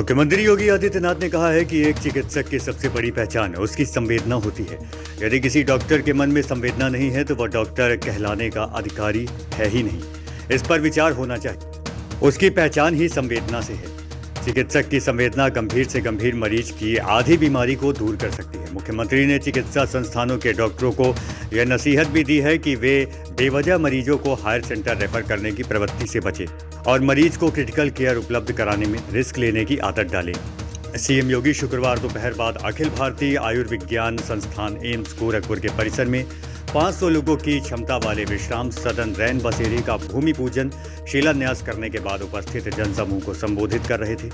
मुख्यमंत्री योगी आदित्यनाथ ने कहा है कि एक चिकित्सक की सबसे बड़ी पहचान उसकी संवेदना होती है। यदि किसी डॉक्टर के मन में संवेदना नहीं है तो वह डॉक्टर कहलाने का अधिकारी है ही नहीं। इस पर विचार होना चाहिए। उसकी पहचान ही संवेदना से है। चिकित्सक की संवेदना गंभीर से गंभीर मरीज की आधी बीमारी को दूर कर सकती है। मुख्यमंत्री ने चिकित्सा संस्थानों के डॉक्टरों को यह नसीहत भी दी है कि वे बेवजह मरीजों को हायर सेंटर रेफर करने की प्रवृत्ति से बचें और मरीज को क्रिटिकल केयर उपलब्ध कराने में रिस्क लेने की आदत डालें। सीएम योगी शुक्रवार दोपहर बाद अखिल भारतीय आयुर्विज्ञान संस्थान एम्स गोरखपुर के परिसर में 500 लोगों की क्षमता वाले विश्राम सदन रैन बसेरे का भूमि पूजन शिलान्यास करने के बाद उपस्थित जनसमूह को संबोधित कर रहे थे।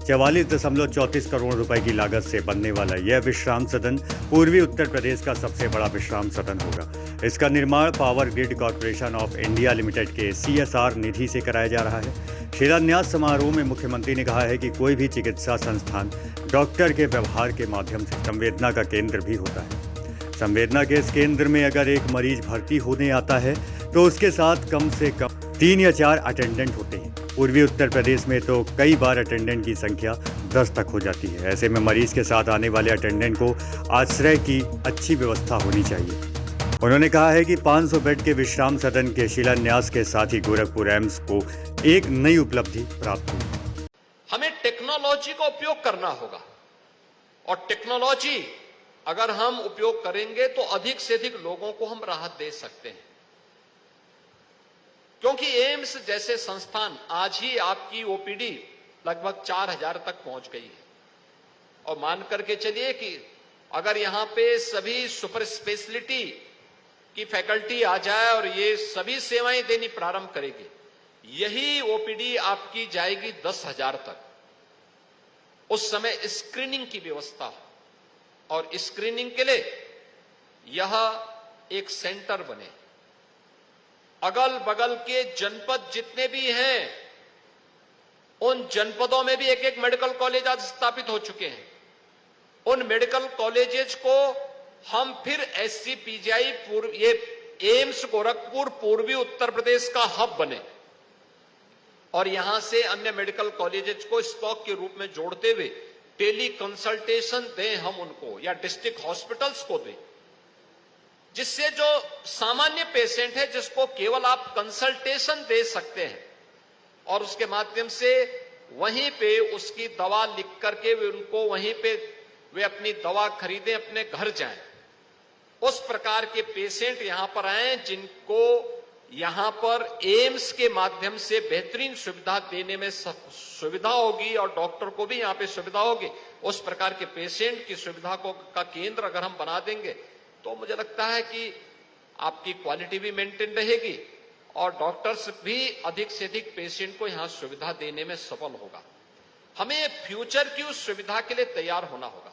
44.34 करोड़ रुपए की लागत से बनने वाला यह विश्राम सदन पूर्वी उत्तर प्रदेश का सबसे बड़ा विश्राम सदन होगा। इसका निर्माण power grid corporation of India limited के CSR निधि से कराया जा रहा है। शिलान्यास समारोह में मुख्यमंत्री ने कहा है कि कोई भी चिकित्सा संस्थान डॉक्टर के व्यवहार के माध्यम से संवेदना का केंद्र भी होता है। संवेदना के इस केंद्र में अगर एक मरीज भर्ती होने आता है तो उसके साथ कम से कम 3 या 4 अटेंडेंट होते हैं। पूर्वी उत्तर प्रदेश में तो कई बार अटेंडेंट की संख्या 10 तक हो जाती है। ऐसे में मरीज के साथ आने वाले अटेंडेंट को आश्रय की अच्छी व्यवस्था होनी चाहिए। उन्होंने कहा है कि 500 बेड के विश्राम सदन के शिलान्यास के साथ ही गोरखपुर एम्स को एक नई उपलब्धि प्राप्त हुई। हमें टेक्नोलॉजी का उपयोग करना होगा और टेक्नोलॉजी अगर हम उपयोग करेंगे तो अधिक से अधिक लोगों को हम राहत दे सकते हैं, क्योंकि एम्स जैसे संस्थान आज ही आपकी ओपीडी लगभग 4000 तक पहुंच गई है। और मान करके चलिए कि अगर यहां पे सभी सुपर स्पेशलिटी की फैकल्टी आ जाए और ये सभी सेवाएं देनी प्रारंभ करेगी, यही ओपीडी आपकी जाएगी 10,000 तक। उस समय स्क्रीनिंग की व्यवस्था हो और स्क्रीनिंग के लिए यह एक सेंटर बने। अगल बगल के जनपद जितने भी हैं उन जनपदों में भी एक एक मेडिकल कॉलेज आज स्थापित हो चुके हैं। उन मेडिकल कॉलेजेस को हम फिर SCPGI ये एम्स गोरखपुर पूर्वी उत्तर प्रदेश का हब बने और यहां से अन्य मेडिकल कॉलेजेस को स्टॉक के रूप में जोड़ते हुए टेली कंसल्टेशन दें हम उनको, या डिस्ट्रिक्ट हॉस्पिटल्स को दें, जिससे जो सामान्य पेशेंट है जिसको केवल आप कंसल्टेशन दे सकते हैं और उसके माध्यम से वहीं पे उसकी दवा लिख करके वे उनको वहीं पे वे अपनी दवा खरीदें, अपने घर जाएं। उस प्रकार के पेशेंट यहां पर आए जिनको यहां पर एम्स के माध्यम से बेहतरीन सुविधा देने में सुविधा होगी और डॉक्टर को भी यहां पे सुविधा होगी। उस प्रकार के पेशेंट की सुविधा का केंद्र अगर हम बना देंगे तो मुझे लगता है कि आपकी क्वालिटी भी मेंटेन रहेगी और डॉक्टर्स भी अधिक से अधिक पेशेंट को यहां सुविधा देने में सफल होगा। हमें फ्यूचर की उस सुविधा के लिए तैयार होना होगा।